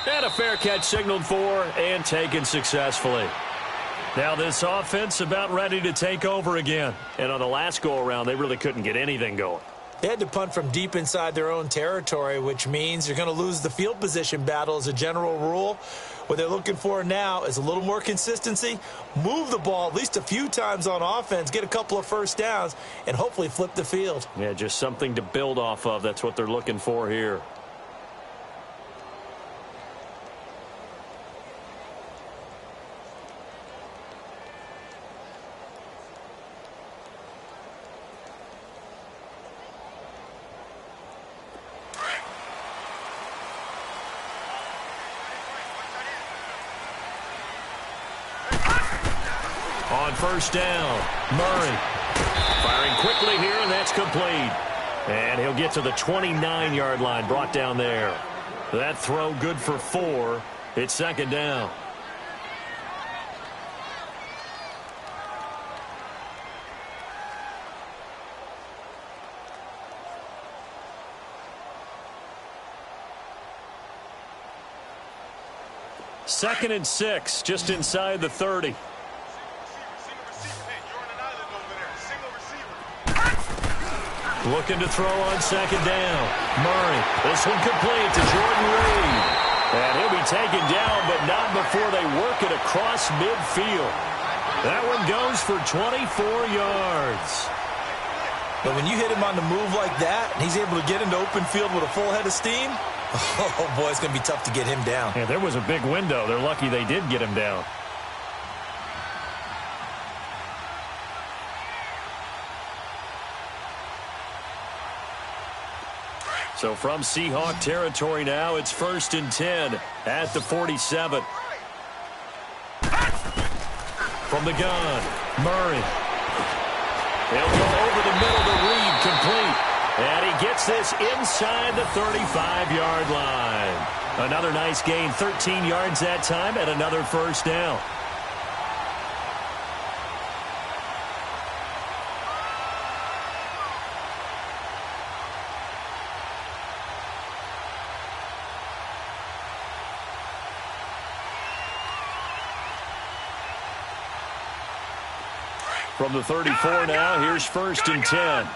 And a fair catch signaled for and taken successfully. Now this offense about ready to take over again. And on the last go-around, they really couldn't get anything going. They had to punt from deep inside their own territory, which means you're going to lose the field position battle as a general rule. What they're looking for now is a little more consistency, move the ball at least a few times on offense, get a couple of first downs, and hopefully flip the field. Yeah, just something to build off of. That's what they're looking for here. On first down, Murray firing quickly here, and that's complete. And he'll get to the 29-yard line, brought down there. That throw good for 4. It's second down. Second and 6, just inside the 30. Looking to throw on second down. Murray, this one complete to Jordan Reed. And he'll be taken down, but not before they work it across midfield. That one goes for 24 yards. But when you hit him on the move like that, and he's able to get into open field with a full head of steam, oh boy, it's going to be tough to get him down. Yeah, there was a big window. They're lucky they did get him down. So from Seahawk territory now, it's 1st and 10 at the 47. From the gun, Murray. He'll go over the middle to Reed, complete. And he gets this inside the 35-yard line. Another nice gain, 13 yards that time, and another first down. From the 34 now, here's 1st and 10.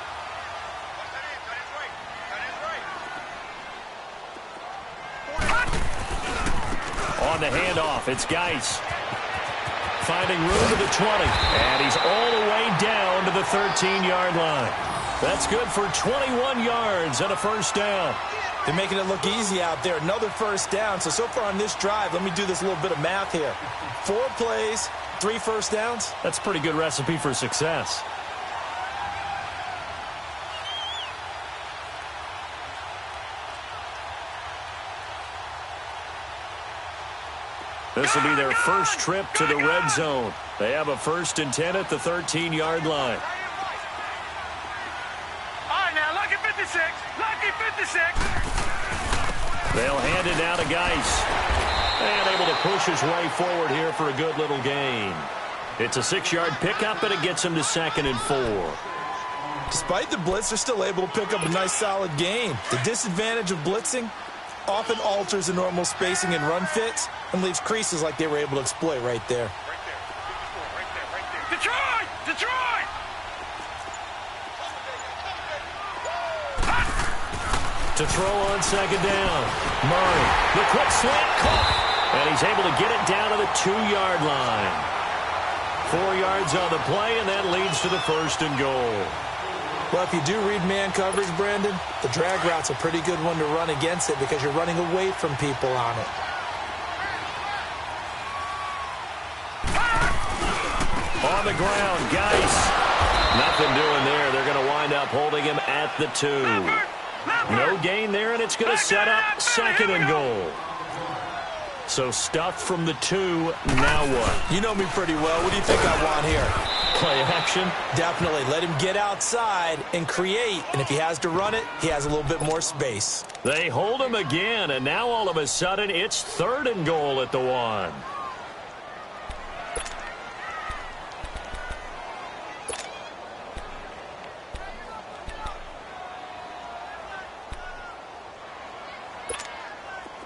On the handoff, it's Geis. Finding room to the 20. And he's all the way down to the 13-yard line. That's good for 21 yards and a first down. They're making it look easy out there. Another first down. So far on this drive, let me do this little bit of math here. 4 plays, 3 first downs. That's a pretty good recipe for success. This will be their first trip to the red zone. They have a 1st and 10 at the 13-yard line. All right, now, lucky 56. Lucky 56. They'll hand it now to Geis. And able to push his way forward here for a good little gain. It's a 6-yard pickup, and it gets him to 2nd and 4. Despite the blitz, they're still able to pick up a nice solid gain. The disadvantage of blitzing often alters the normal spacing and run fits and leaves creases like they were able to exploit right there. Detroit! Detroit! To throw on second down. Murray, the quick slant caught. And he's able to get it down to the 2-yard line. 4 yards on the play, and that leads to the 1st and goal. Well, if you do read man coverage, Brandon, the drag route's a pretty good one to run against it because you're running away from people on it. On the ground, Geis. Nothing doing there. They're going to wind up holding him at the 2. No gain there, and it's going to set up 2nd and goal. So stuffed from the 2, now what? You know me pretty well. What do you think I want here? Play action? Definitely. Let him get outside and create. And if he has to run it, he has a little bit more space. They hold him again, and now all of a sudden it's 3rd and goal at the 1.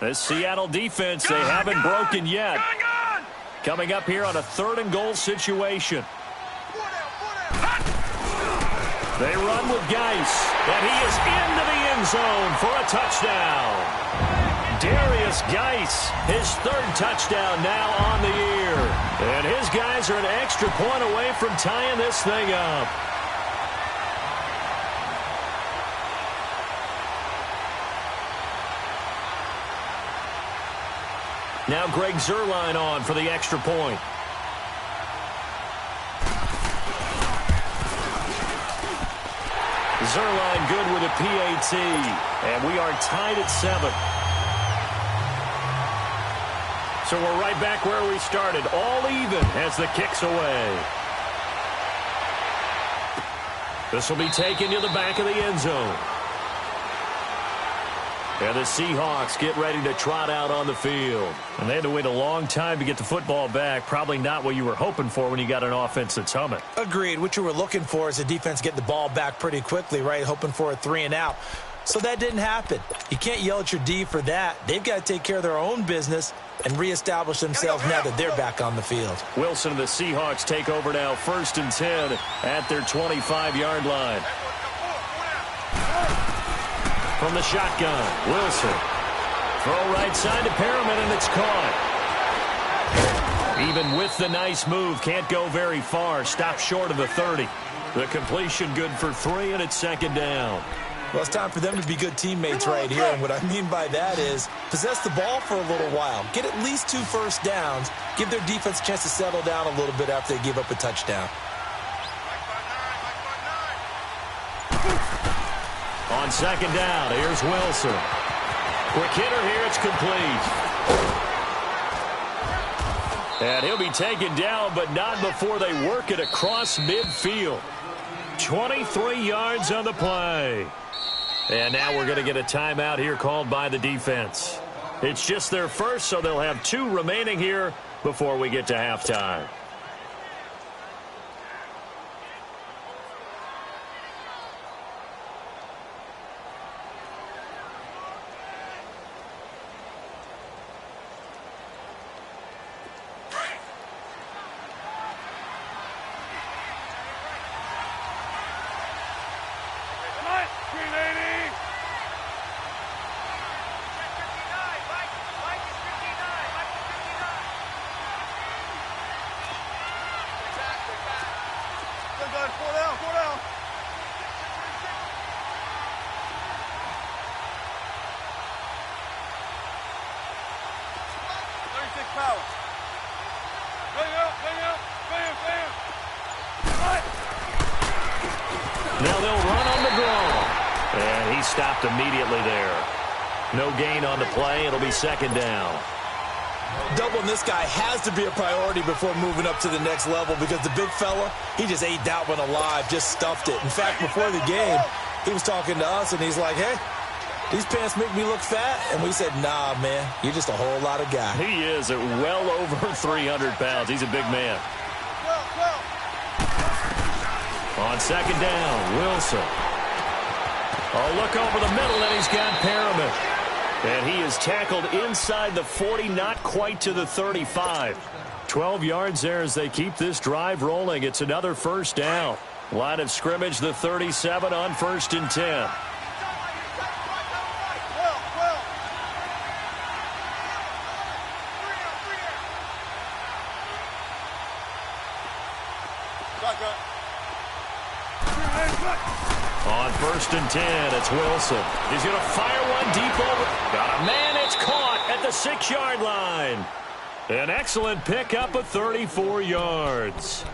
This Seattle defense, they haven't broken yet. Coming up here on a 3rd and goal situation. They run with Geis, and he is into the end zone for a touchdown. Darius Geis, his 3rd touchdown now on the year. And his guys are an extra point away from tying this thing up. Now Greg Zuerlein on for the extra point. Zuerlein good with a PAT. And we are tied at 7. So we're right back where we started. All even as the kick's away. This will be taken to the back of the end zone. And the Seahawks get ready to trot out on the field. And they had to wait a long time to get the football back. Probably not what you were hoping for when you got an offense that's humming. Agreed. What you were looking for is the defense getting the ball back pretty quickly, right? Hoping for a 3 and out. So that didn't happen. You can't yell at your D for that. They've got to take care of their own business and reestablish themselves now that they're back on the field. Wilson and the Seahawks take over now, 1st and 10 at their 25-yard line. From the shotgun, Wilson. Throw right side to Perriman, and it's caught. Even with the nice move, can't go very far. Stop short of the 30. The completion good for 3, and it's 2nd down. Well, it's time for them to be good teammates right here. And what I mean by that is possess the ball for a little while. Get at least 2 first downs. Give their defense a chance to settle down a little bit after they give up a touchdown. On 2nd down, here's Wilson. Quick hitter here, it's complete. And he'll be taken down, but not before they work it across midfield. 23 yards on the play. And now we're going to get a timeout here called by the defense. It's just their first, so they'll have 2 remaining here before we get to halftime. Now they'll run on the draw. And he stopped immediately there. No gain on the play. It'll be 2nd down. Doubling this guy has to be a priority before moving up to the next level because the big fella, he just ate that one alive, just stuffed it. In fact, before the game, he was talking to us, and he's like, hey, these pants make me look fat. And we said, nah, man, you're just a whole lot of guy. He is at well over 300 pounds. He's a big man. On 2nd down, Wilson. Oh, look over the middle, and he's got Perriman. And he is tackled inside the 40, not quite to the 35. 12 yards there as they keep this drive rolling. It's another 1st down. Line of scrimmage, the 37 on 1st and 10. On 1st and 10, it's Wilson. He's going to fire one deep over. Got a man. It's caught at the 6-yard line. An excellent pickup of 34 yards.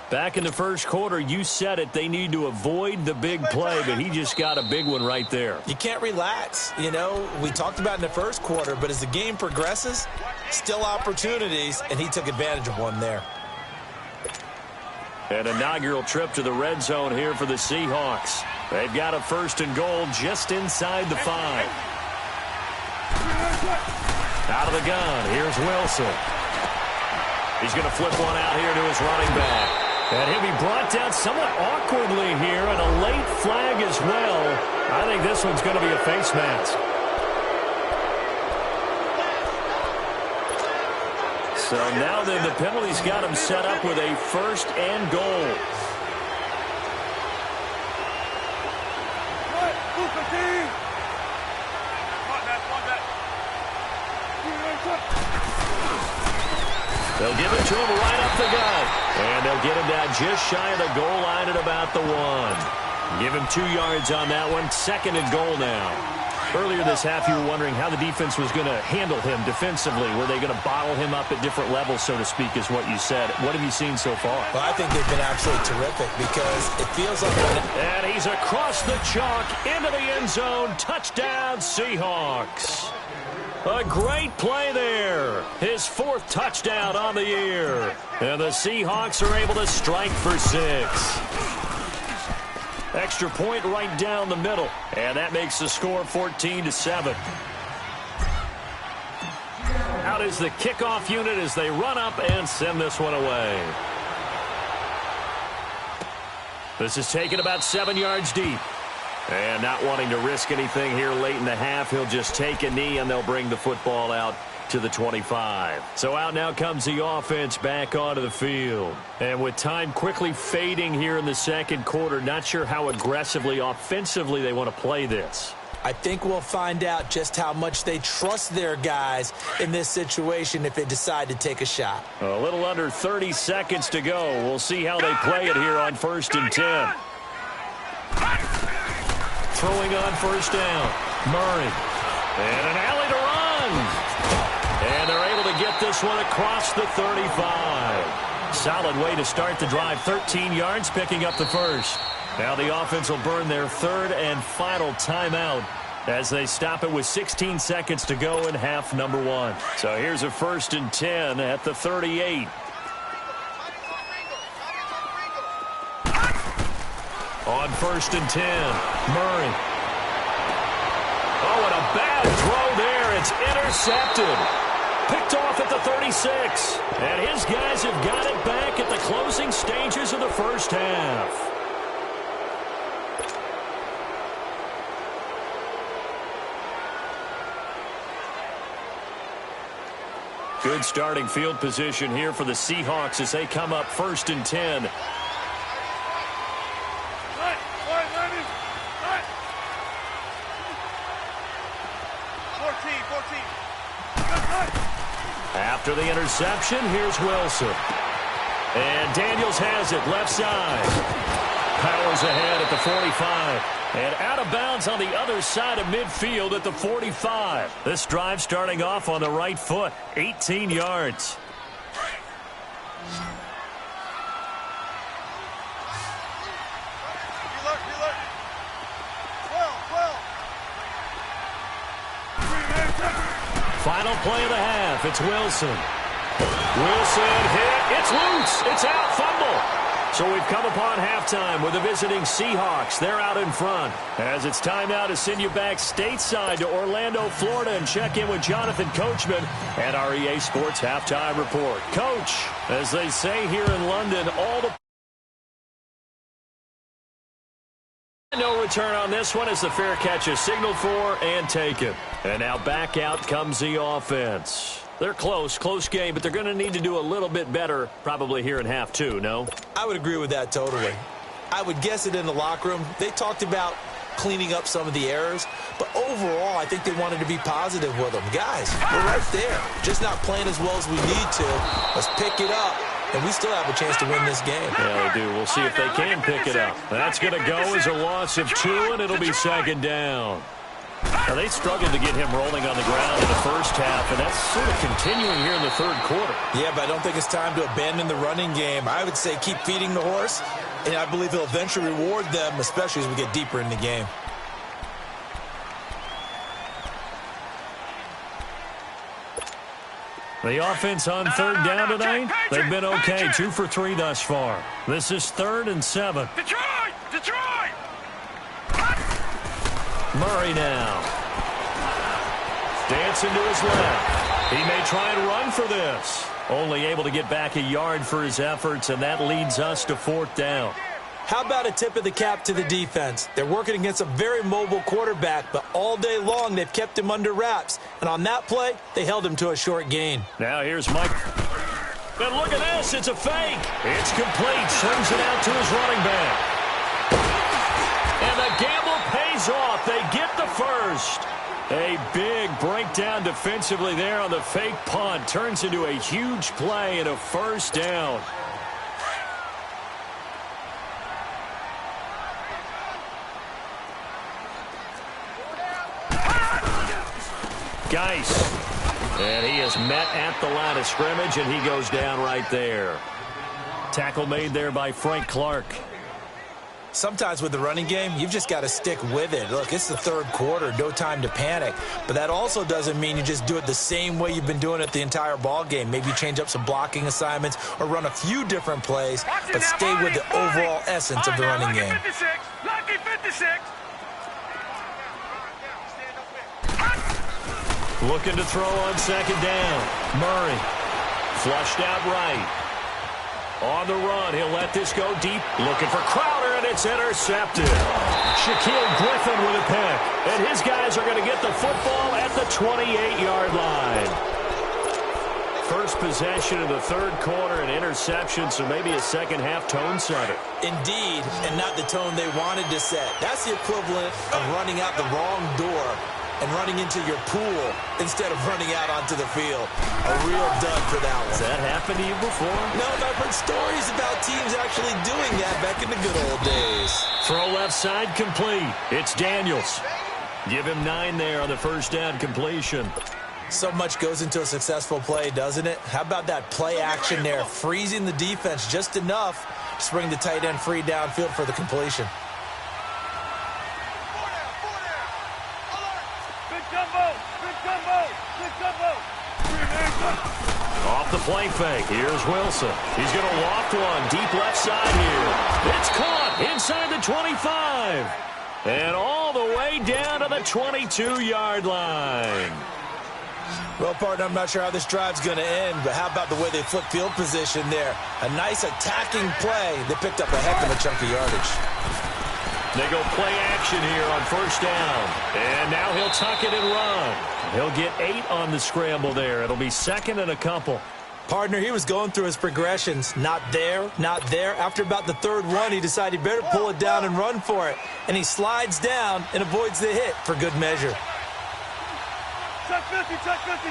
Back in the first quarter, you said it. They need to avoid the big play, but he just got a big one right there. You can't relax. You know, we talked about in the first quarter, but as the game progresses, still opportunities, and he took advantage of one there. An inaugural trip to the red zone here for the Seahawks. They've got a 1st and goal just inside the 5. Out of the gun, here's Wilson. He's going to flip one out here to his running back. And he'll be brought down somewhat awkwardly here, and a late flag as well. I think this one's going to be a face mask. So now then the penalty's got him set up with a first and goal. They'll give it to him right up the gut. And they'll get him down just shy of the goal line at about the 1. Give him 2 yards on that one. Second and goal now. Earlier this half, you were wondering how the defense was going to handle him defensively. Were they going to bottle him up at different levels, so to speak, is what you said. What have you seen so far? Well, I think they've been absolutely terrific because it feels like... And he's across the chalk into the end zone. Touchdown, Seahawks. A great play there. His 4th touchdown on the year. And the Seahawks are able to strike for 6. Extra point right down the middle. And that makes the score 14-7. Out is the kickoff unit as they run up and send this one away. This is taken about 7 yards deep. And not wanting to risk anything here late in the half, he'll just take a knee and they'll bring the football out to the 25. So out now comes the offense back onto the field. And with time quickly fading here in the second quarter, not sure how aggressively, offensively they want to play this. I think we'll find out just how much they trust their guys in this situation if they decide to take a shot. A little under 30 seconds to go. We'll see how they play it here on 1st and 10. Throwing on first down. Murray. And an alley to run. And they're able to get this one across the 35. Solid way to start the drive. 13 yards, picking up the first. Now the offense will burn their 3rd and final timeout as they stop it with 16 seconds to go in half number 1. So here's a 1st and 10 at the 38. On 1st and 10, Murray. Oh, and a bad throw there. It's intercepted. Picked off at the 36. And his guys have got it back at the closing stages of the first half. Good starting field position here for the Seahawks as they come up 1st and 10. After the interception, here's Wilson. And Daniels has it, left side. Powers ahead at the 45. And out of bounds on the other side of midfield at the 45. This drive starting off on the right foot, 18 yards. Final play of the half. It's Wilson. Wilson hit. It's loose. It's out. Fumble. So we've come upon halftime with the visiting Seahawks. They're out in front. As it's time now to send you back stateside to Orlando, Florida, and check in with Jonathan Coachman and our EA Sports Halftime Report. Coach, as they say here in London, all the... No return on this one as the fair catch is signaled for and taken. And now back out comes the offense. They're close game, but they're going to need to do a little bit better probably here in half 2, no? I would agree with that totally. I would guess it in the locker room. They talked about cleaning up some of the errors, but overall I think they wanted to be positive with them. Guys, we're right there. Just not playing as well as we need to. Let's pick it up. And we still have a chance to win this game. Yeah, they do. We'll see if they can pick it up. That's going to go as a loss of 2, and it'll be second down. Now, they struggled to get him rolling on the ground in the first half, and that's sort of continuing here in the third quarter. Yeah, but I don't think it's time to abandon the running game. I would say keep feeding the horse, and I believe he'll eventually reward them, especially as we get deeper in the game. The offense on third down tonight, they've been okay, 2 for 3 thus far. This is 3rd and 7. Detroit! Murray now. Dancing to his left. He may try and run for this. Only able to get back a yard for his efforts, and that leads us to 4th down. How about a tip of the cap to the defense? They're working against a very mobile quarterback, but all day long they've kept him under wraps. And on that play, they held him to a short gain. Now here's Mike. And look at this. It's a fake. It's complete. Swings it out to his running back. And the gamble pays off. They get the first. A big breakdown defensively there on the fake punt. Turns into a huge play and a first down. Geis. And he is met at the line of scrimmage, and he goes down right there. Tackle made there by Frank Clark. Sometimes with the running game, you've just got to stick with it. Look, it's the third quarter, no time to panic. But that also doesn't mean you just do it the same way you've been doing it the entire ball game. Maybe change up some blocking assignments or run a few different plays, but stay with the overall essence of the running game. Lucky 56. Looking to throw on second down. Murray. Flushed out right. On the run, he'll let this go deep. Looking for Crowder, and it's intercepted. Shaquille Griffin with a pick. And his guys are going to get the football at the 28-yard line. First possession of the third quarter, an interception, so maybe a second-half tone setter. Indeed, and not the tone they wanted to set. That's the equivalent of running out the wrong door and running into your pool instead of running out onto the field. A real dud for that one. Has that happened to you before? No, but I've heard stories about teams actually doing that back in the good old days. Throw left side complete. It's Daniels. Give him 9 there on the first down completion. So much goes into a successful play, doesn't it? How about that play action there, freezing the defense just enough to bring the tight end free downfield for the completion. Off the play fake. Here's Wilson. He's going to loft one deep left side here. It's caught inside the 25. And all the way down to the 22-yard line. Well, partner, I'm not sure how this drive's going to end, but how about the way they flip field position there? A nice attacking play. They picked up a heck of a chunk of yardage. They go play action here on first down. And now he'll tuck it and run. He'll get 8 on the scramble there. It'll be second and a couple. Partner, he was going through his progressions. Not there, not there. After about the third one, he decided he better pull it down and run for it. And he slides down and avoids the hit for good measure. Check 50, check 50.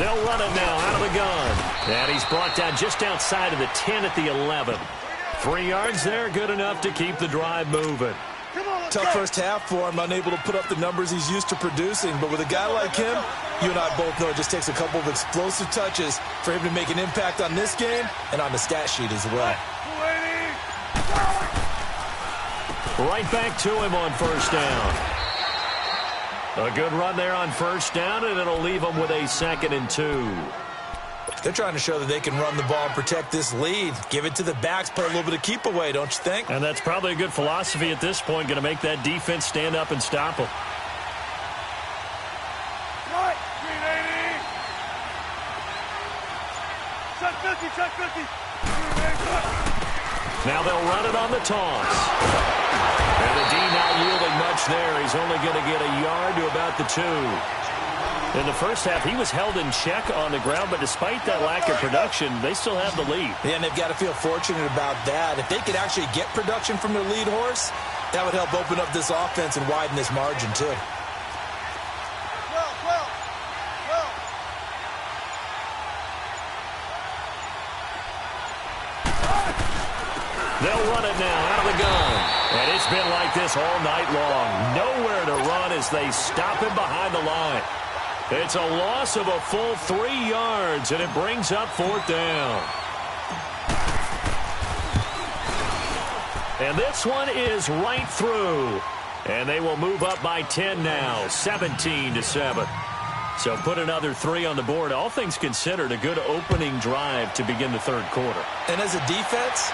They'll run it now out of the gun. And he's brought down just outside of the 10 at the 11. 3 yards there, good enough to keep the drive moving. Tough first half for him, unable to put up the numbers he's used to producing. But with a guy like him, you and I both know it just takes a couple of explosive touches for him to make an impact on this game and on the stat sheet as well. Right back to him on first down. A good run there on first down, and it'll leave him with a 2nd and 2. They're trying to show that they can run the ball and protect this lead. Give it to the backs, play a little bit of keep away, don't you think? And that's probably a good philosophy at this point, going to make that defense stand up and stop them. Right, 380. Check 50, check 50. Now they'll run it on the toss. And the D not yielding much there. He's only going to get a yard to about the 2. In the first half, he was held in check on the ground, but despite that lack of production, they still have the lead. Yeah, and they've got to feel fortunate about that. If they could actually get production from their lead horse, that would help open up this offense and widen this margin, too. They'll run it now out of the gun. And it's been like this all night long. Nowhere to run as they stop him behind the line. It's a loss of a full 3 yards, and it brings up 4th down. And this one is right through. And they will move up by 10 now, 17-7. So put another 3 on the board. All things considered, a good opening drive to begin the third quarter. And as a defense,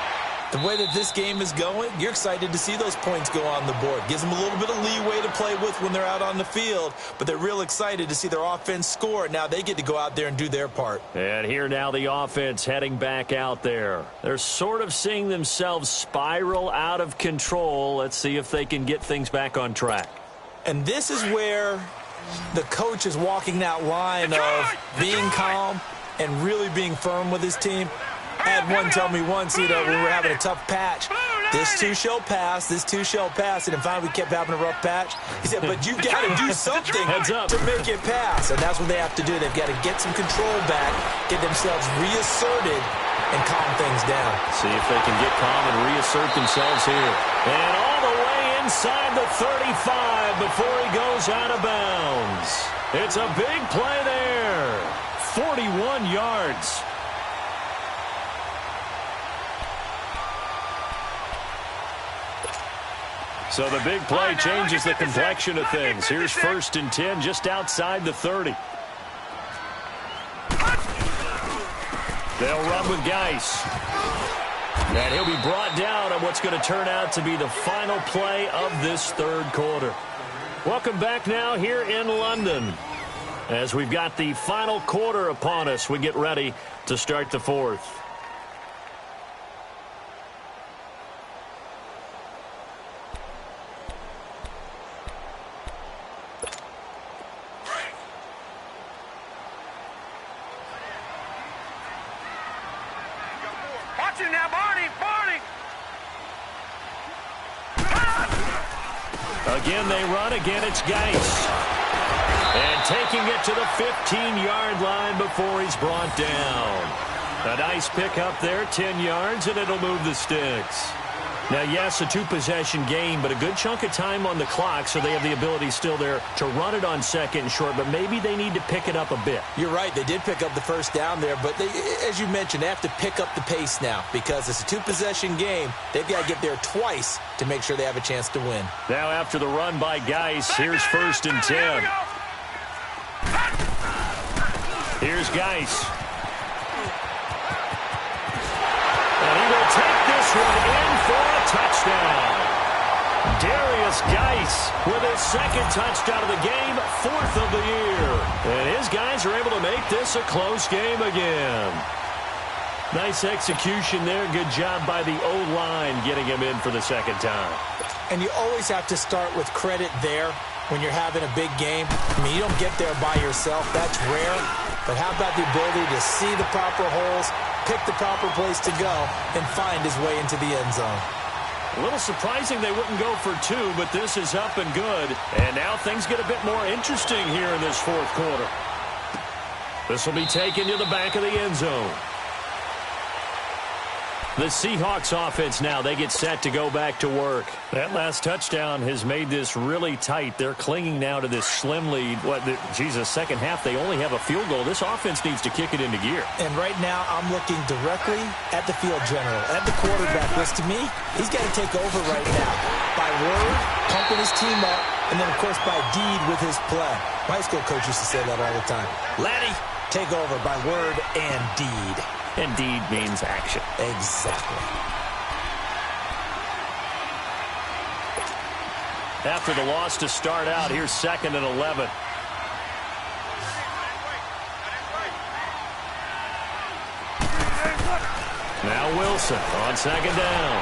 the way that this game is going, you're excited to see those points go on the board. Gives them a little bit of leeway to play with when they're out on the field, but they're real excited to see their offense score. Now they get to go out there and do their part. And here now the offense heading back out there. They're sort of seeing themselves spiral out of control. Let's see if they can get things back on track. And this is where the coach is walking that line of being calm and really being firm with his team. I had one tell me once, we were having a tough patch. This too shall pass, this too shall pass. And finally we kept having a rough patch. He said, but you got to do something to make it pass. And that's what they have to do. They've got to get some control back, get themselves reasserted, and calm things down. See if they can get calm and reassert themselves here. And all the way inside the 35 before he goes out of bounds. It's a big play there. 41 yards. So the big play changes the complexion of things. Here's 1st and 10 just outside the 30. They'll run with Geis. And he'll be brought down on what's going to turn out to be the final play of this 3rd quarter. Welcome back now here in London. As we've got the final quarter upon us, we get ready to start the 4th. Again, they run. Again, it's Geis. And taking it to the 15-yard line before he's brought down. A nice pick up there, 10 yards, and it'll move the sticks. Now, yes, a 2-possession game, but a good chunk of time on the clock, so they have the ability still there to run it on 2nd and short, but maybe they need to pick it up a bit. You're right. They did pick up the 1st down there, but they, as you mentioned, they have to pick up the pace now because it's a 2-possession game. They've got to get there twice to make sure they have a chance to win. Now, after the run by Geis, here's 1st and 10. Here's Geis. And he will take this one in for a touchdown. Darius Geis with his 2nd touchdown of the game, 4th of the year. And his guys are able to make this a close game again. Nice execution there. Good job by the O-line getting him in for the 2nd time. And you always have to start with credit there when you're having a big game. I mean, you don't get there by yourself. That's rare. But how about the ability to see the proper holes, pick the proper place to go, and find his way into the end zone? A little surprising they wouldn't go for 2, but this is up and good. And now things get a bit more interesting here in this 4th quarter. This will be taken to the back of the end zone. The Seahawks offense now, they get set to go back to work. That last touchdown has made this really tight. They're clinging now to this slim lead. Second half, they only have a field goal. This offense needs to kick it into gear. And right now, I'm looking directly at the field general, at the quarterback. Because to me, he's got to take over right now. By word, pumping his team up, and then, of course, by deed with his play. My high school coach used to say that all the time. Laddie, take over by word and deed. And deed means action. Exactly. After the loss to start out, here's 2nd and 11. Now Wilson on 2nd down.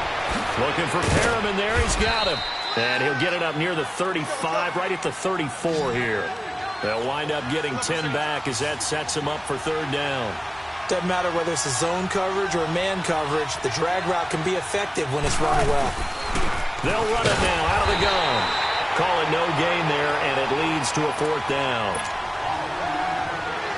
Looking for Perriman there. He's got him. And he'll get it up near the 35, right at the 34 here. They'll wind up getting 10 back as that sets him up for 3rd down. Doesn't matter whether it's a zone coverage or man coverage. The drag route can be effective when it's run well. They'll run it now out of the gun. Call it no gain there, and it leads to a 4th down.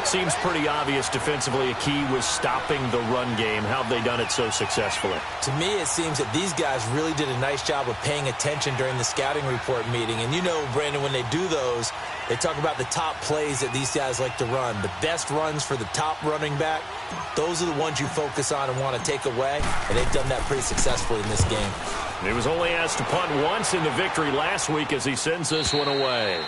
Seems pretty obvious defensively a key was stopping the run game. How have they done it so successfully? To me, it seems that these guys really did a nice job of paying attention during the scouting report meeting. And you know, Brandon, when they do those, they talk about the top plays that these guys like to run. The best runs for the top running back, those are the ones you focus on and want to take away. And they've done that pretty successfully in this game. He was only asked to punt once in the victory last week as he sends this one away.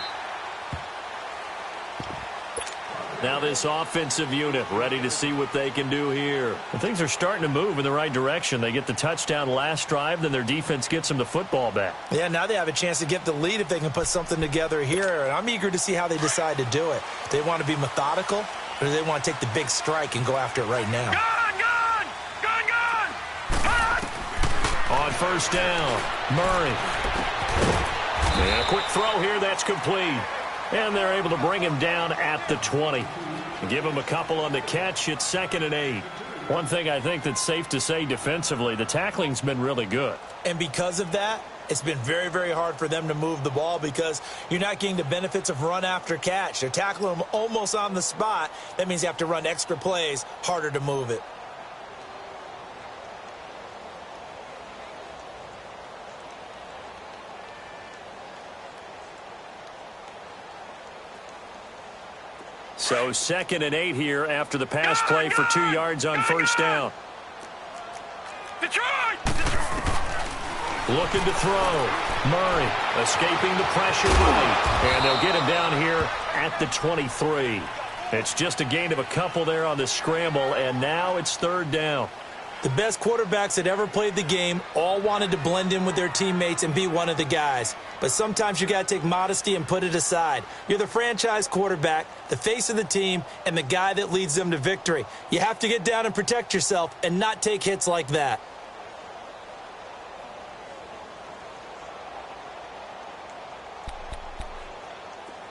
Now this offensive unit ready to see what they can do here. And things are starting to move in the right direction. They get the touchdown last drive, then their defense gets them the football back. Yeah, now they have a chance to get the lead if they can put something together here. And I'm eager to see how they decide to do it. Do they want to be methodical, or do they want to take the big strike and go after it right now? On 1st down, Murray. And a quick throw here, that's complete. And they're able to bring him down at the 20. Give him a couple on the catch. It's 2nd and 8. One thing I think that's safe to say defensively, the tackling's been really good. And because of that, it's been very, very hard for them to move the ball because you're not getting the benefits of run after catch. They're tackling them almost on the spot. That means you have to run extra plays, harder to move it. So 2nd and 8 here after the pass play for 2 yards on first down. Detroit! Looking to throw. Murray escaping the pressure right. And they'll get him down here at the 23. It's just a gain of a couple there on the scramble, and now it's 3rd down. The best quarterbacks that ever played the game all wanted to blend in with their teammates and be one of the guys. But sometimes you got to take modesty and put it aside. You're the franchise quarterback, the face of the team, and the guy that leads them to victory. You have to get down and protect yourself and not take hits like that.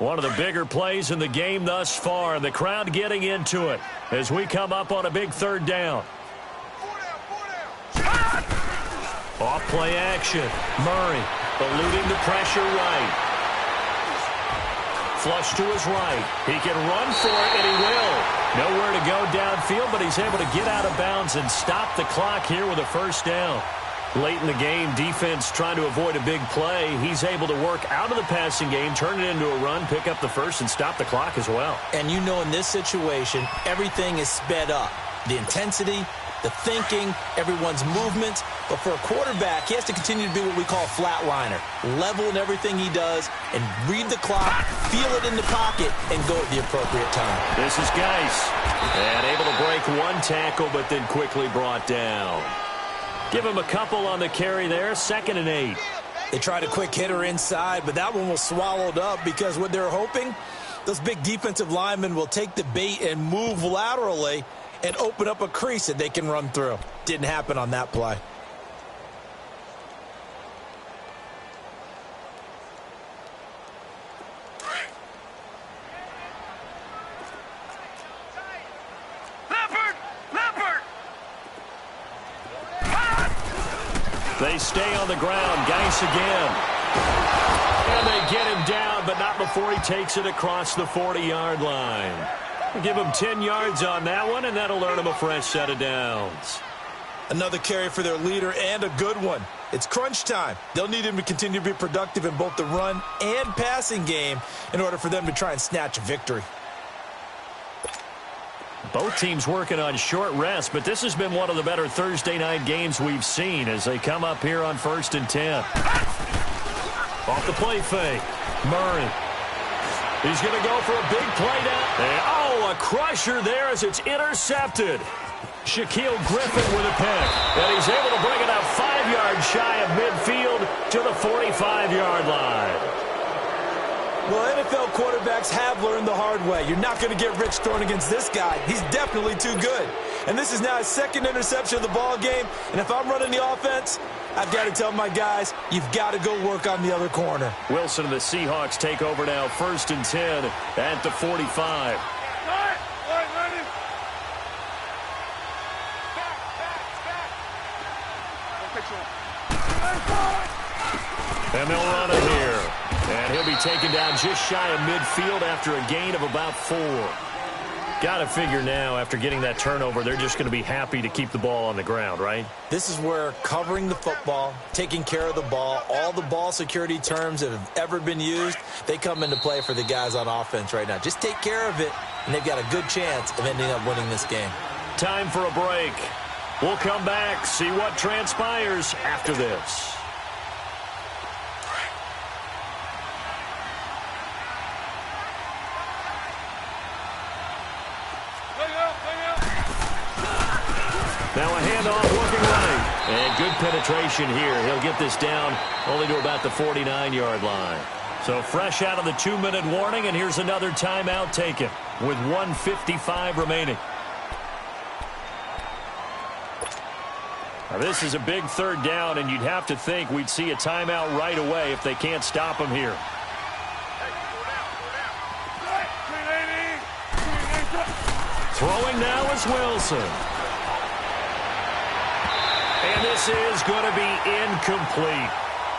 One of the bigger plays in the game thus far, and the crowd getting into it as we come up on a big 3rd down. Off play action. Murray eluding the pressure right. Flush to his right. He can run for it, and he will. Nowhere to go downfield, but he's able to get out of bounds and stop the clock here with a 1st down. Late in the game, defense trying to avoid a big play. He's able to work out of the passing game, turn it into a run, pick up the 1st, and stop the clock as well. And you know in this situation, everything is sped up. The intensity, the thinking, everyone's movement. But for a quarterback, he has to continue to be what we call a flatliner. Level in everything he does and read the clock, feel it in the pocket, and go at the appropriate time. This is Geis. And able to break one tackle, but then quickly brought down. Give him a couple on the carry there, 2nd and 8. They tried a quick hitter inside, but that one was swallowed up because what they're hoping, those big defensive linemen will take the bait and move laterally and open up a crease that they can run through. Didn't happen on that play. They stay on the ground. Geis again. And they get him down, but not before he takes it across the 40-yard line. Give him 10 yards on that one, and that'll earn him a fresh set of downs. Another carry for their leader, and a good one. It's crunch time. They'll need him to continue to be productive in both the run and passing game in order for them to try and snatch a victory. Both teams working on short rest, but this has been one of the better Thursday night games we've seen as they come up here on 1st and 10. Off the play fake. Murray. He's going to go for a big play down. And, a crusher there as it's intercepted. Shaquille Griffin with a pick. And he's able to bring it up 5 yards shy of midfield to the 45-yard line. Well, NFL quarterbacks have learned the hard way. You're not going to get rich throwing against this guy. He's definitely too good. And this is now his 2nd interception of the ball game. And if I'm running the offense, I've got to tell my guys, you've got to go work on the other corner. Wilson and the Seahawks take over now, 1st and 10 at the 45. And they'll run it here. And he'll be taken down just shy of midfield after a gain of about 4. Got to figure now, after getting that turnover, they're just going to be happy to keep the ball on the ground, right? This is where covering the football, taking care of the ball, all the ball security terms that have ever been used, they come into play for the guys on offense right now. Just take care of it, and they've got a good chance of ending up winning this game. Time for a break. We'll come back, see what transpires after this. Now a handoff looking right. And good penetration here. He'll get this down only to about the 49-yard line. So fresh out of the 2-minute warning, and here's another timeout taken with 1:55 remaining. Now this is a big 3rd down, and you'd have to think we'd see a timeout right away if they can't stop him here. Throwing now is Wilson. And this is going to be incomplete.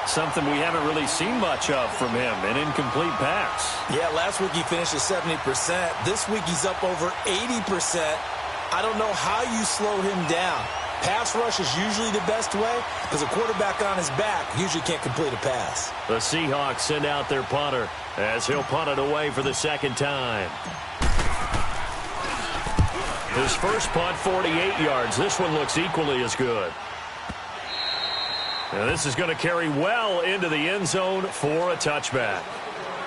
Something we haven't really seen much of from him, an incomplete pass. Yeah, last week he finished at 70%. This week he's up over 80%. I don't know how you slow him down. Pass rush is usually the best way because a quarterback on his back usually can't complete a pass. The Seahawks send out their punter as he'll punt it away for the second time. His first punt, 48 yards. This one looks equally as good. And this is going to carry well into the end zone for a touchback.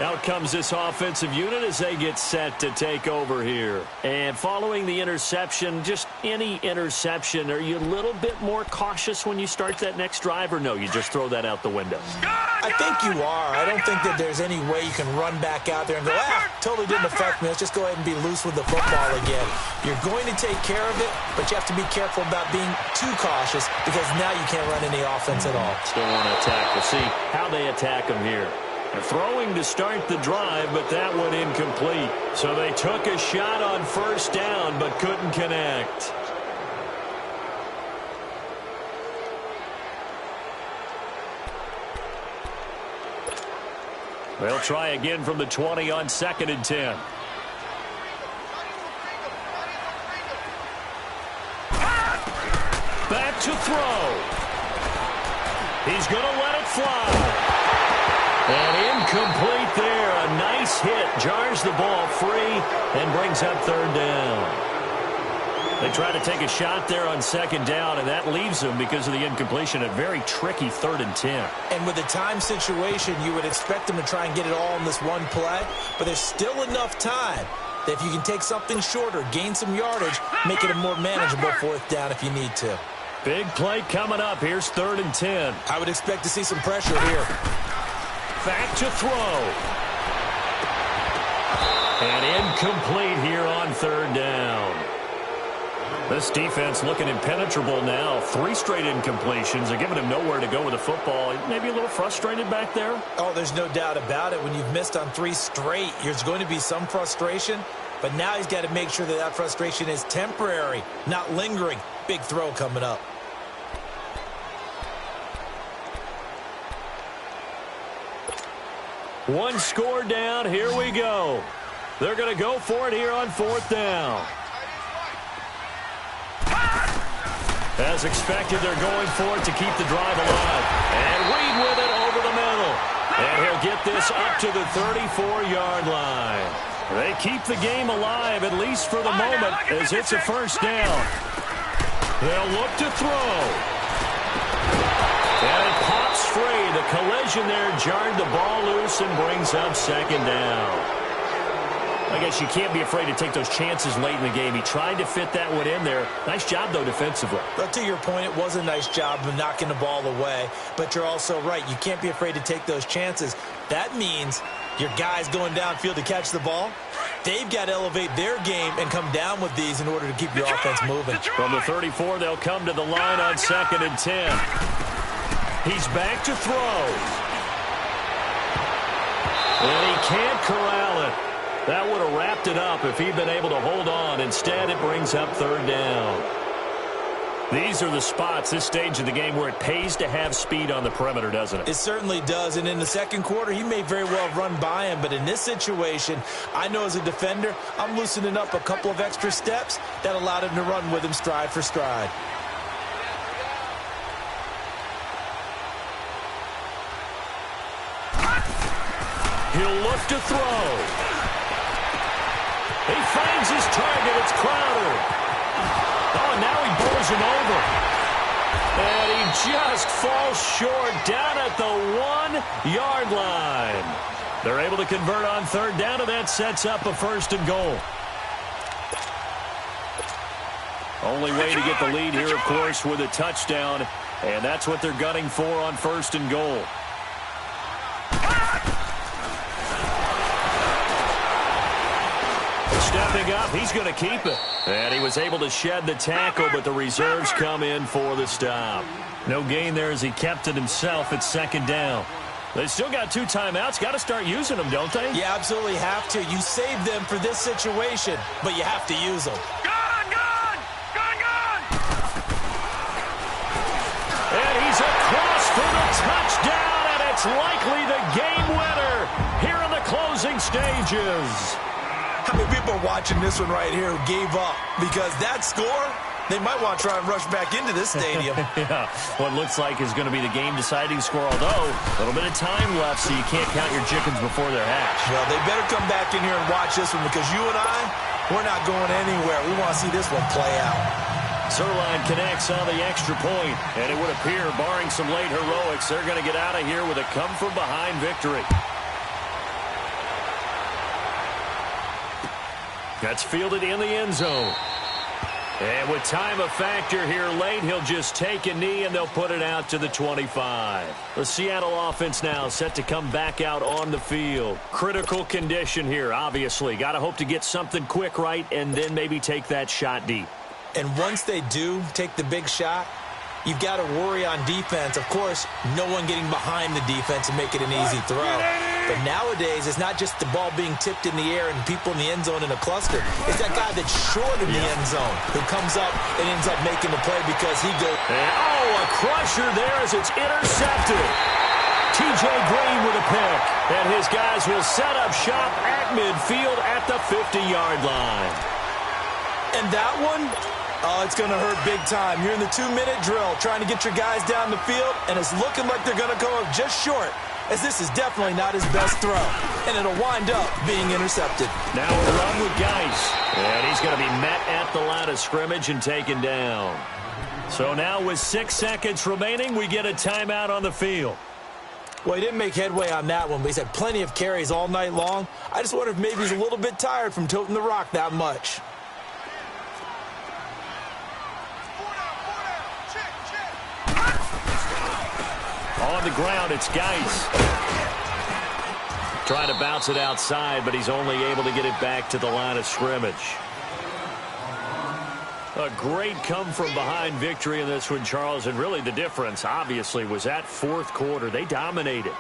Out comes this offensive unit as they get set to take over here. And following the interception, just any interception, are you a little bit more cautious when you start that next drive, or no, you just throw that out the window? I think you are. I don't think that there's any way you can run back out there and go, totally didn't affect me. Let's just go ahead and be loose with the football again. You're going to take care of it, but you have to be careful about being too cautious because now you can't run any offense at all. Still want to attack. We'll see how they attack him here. They're throwing to start the drive, but that one incomplete. So they took a shot on first down, but couldn't connect. They'll try again from the 20 on 2nd and 10. Back to throw. He's going to let it fly. And incomplete there. A nice hit. Jars the ball free and brings up 3rd down. They try to take a shot there on 2nd down, and that leaves them, because of the incompletion, a very tricky 3rd and 10. And with the time situation, you would expect them to try and get it all in this one play, but there's still enough time that if you can take something shorter, gain some yardage, make it a more manageable 4th down if you need to. Big play coming up. Here's 3rd and 10. I would expect to see some pressure here. Back to throw. And incomplete here on 3rd down. This defense looking impenetrable now. 3 straight incompletions. They're giving him nowhere to go with the football. Maybe a little frustrated back there. Oh, there's no doubt about it. When you've missed on 3 straight, there's going to be some frustration. But now he's got to make sure that that frustration is temporary, not lingering. Big throw coming up. One score down. Here we go. They're going to go for it here on 4th down. As expected, they're going for it to keep the drive alive. And Reed with it over the middle. And he'll get this up to the 34-yard line. They keep the game alive, at least for the moment, as it's a 1st down. They'll look to throw. And it pops free. The collision there jarred the ball loose and brings up 2nd down. I guess you can't be afraid to take those chances late in the game. He tried to fit that one in there. Nice job, though, defensively. But to your point, it was a nice job of knocking the ball away. But you're also right. You can't be afraid to take those chances. That means your guys going downfield to catch the ball, they've got to elevate their game and come down with these in order to keep your offense moving. From the 34, they'll come to the line on 2nd and 10. He's back to throw. And he can't corral it. That would have wrapped it up if he'd been able to hold on. Instead, it brings up 3rd down. These are the spots, this stage of the game, where it pays to have speed on the perimeter, doesn't it? It certainly does. And in the 2nd quarter, he may very well run by him. But in this situation, I know as a defender, I'm loosening up a couple of extra steps that allowed him to run with him stride for stride. He'll look to throw. He finds his target. It's Crowder. Oh, and now he bowls him over. And he just falls short down at the 1-yard line. They're able to convert on 3rd down, and that sets up a 1st and goal. Only way to get the lead here, of course, with a touchdown. And that's what they're gunning for on 1st and goal. Stepping up, he's going to keep it. And he was able to shed the tackle, but the reserves come in for the stop. No gain there as he kept it himself at 2nd down. They still got 2 timeouts. Got to start using them, don't they? You absolutely have to. You save them for this situation, but you have to use them. touchdown, and it's likely the game winner here in the closing stages. How many people are watching this one right here who gave up? Because that score, they might want to try and rush back into this stadium. Yeah, what looks like is going to be the game-deciding score, although a little bit of time left, so you can't count your chickens before they're hatched. Well, they better come back in here and watch this one, because you and I, we're not going anywhere. We want to see this one play out. Zerline connects on the extra point, and it would appear, barring some late heroics, they're going to get out of here with a come-from-behind victory. That's fielded in the end zone. And with time of factor here late, he'll just take a knee, and they'll put it out to the 25. The Seattle offense now set to come back out on the field. Critical condition here, obviously. Got to hope to get something quick right and then maybe take that shot deep. And once they do take the big shot, you've got to worry on defense. Of course, no one getting behind the defense and make it an easy throw. But nowadays, it's not just the ball being tipped in the air and people in the end zone in a cluster. It's that guy that's short in the end zone who comes up and ends up making the play because he goes. And, a crusher there as it's intercepted. T.J. Green with a pick. And his guys will set up shop at midfield at the 50-yard line. And that one, it's going to hurt big time. You're in the 2-minute drill trying to get your guys down the field, and it's looking like they're going to go up just short, as this is definitely not his best throw. And it'll wind up being intercepted. Now a run with Geis. And he's going to be met at the line of scrimmage and taken down. So now with 6 seconds remaining, we get a timeout on the field. Well, he didn't make headway on that one, but he's had plenty of carries all night long. I just wonder if maybe he's a little bit tired from toting the rock that much. On the ground, it's Geis. Trying to bounce it outside, but he's only able to get it back to the line of scrimmage. A great come-from-behind victory in this one, Charles, and really the difference, obviously, was that fourth quarter. They dominated.